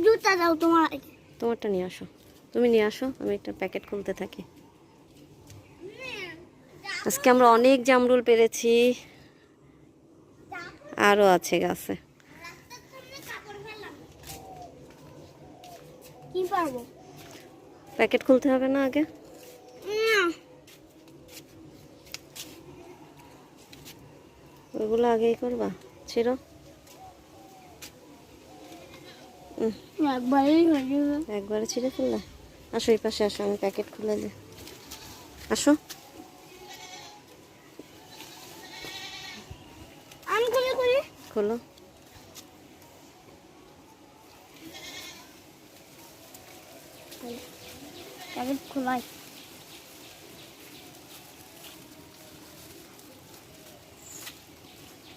জুতা দাও তোমার, তোমারটা নিয়ে আসো, তুমি নিয়ে আসো, আমি একটা প্যাকেট খুলতে থাকি। আজকে আমরা অনেক জামরুল পেরেছি, আরও আছে গাছে। কি পারবো? প্যাকেট খুলতে হবে না আগে? ওইগুলো আগেই করবা, ছিড়ো। একবারে ছিঁড়ে ফেললে? আসো এই পাশে আসো, আমি প্যাকেট খুলে দিই। আসো। খোলো। প্যাকেট খোলাই।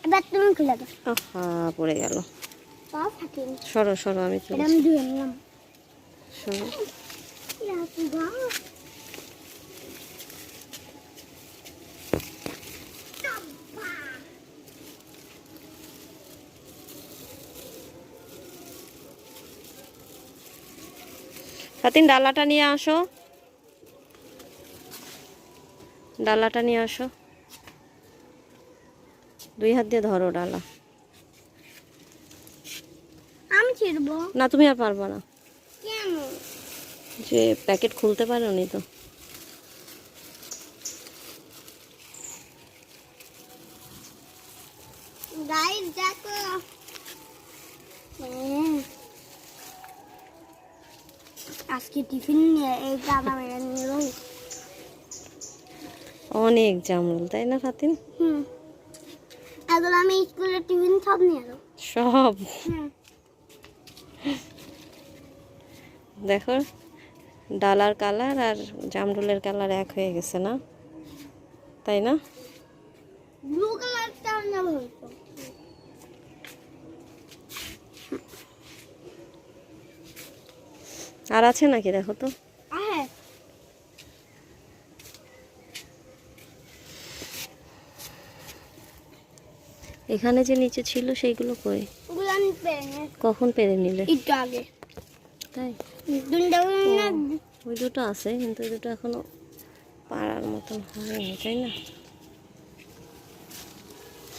এবার তুমি খুলে দাও। আহা, পড়ে গেল। তা থাকেনি। সরো সরো, আমি এটা তুলছি। আমি ধুয়ে নিলাম। সরো। ফাতিন, ডালাটা নিয়ে আসো, ডালাটা নিয়ে আসো। 2 হাত দিয়ে ধরো ডালা। আমি ছিড়বো না, তুমি আর পারবা না, কেন? যে প্যাকেট খুলতে পারোনি তো। গাইস দেখো, আজকে টিফিন নিয়ে এই দাদা মেরে নিল। অনেক জামরুল, তাই না ফাতিন? এখন আমি স্কুলে টিফিন সব নিয়ে এলো। সব দেখো, ডালার কালার আর জামরুলের কালার এক হয়ে গেছে না, তাই না? ব্লু কালারটা না হইতো। আর আছে নাকি দেখো তো। হ্যাঁ, এখানে যে নিচে ছিল সেইগুলো কই? ওগুলো আমি পেরে নিয়ে কখন পেরে নিলে? একটু আগে। তাই? ওই দুটো আছে, কিন্তু ওই দুটো এখনো পাড়ার মতন হয়নি, তাই না?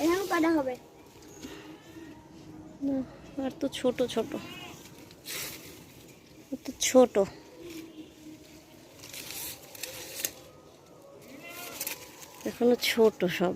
এখানে কাটা হবে না, আর তো ছোট ছোট, তো ছোট। এখনো ছোট সব।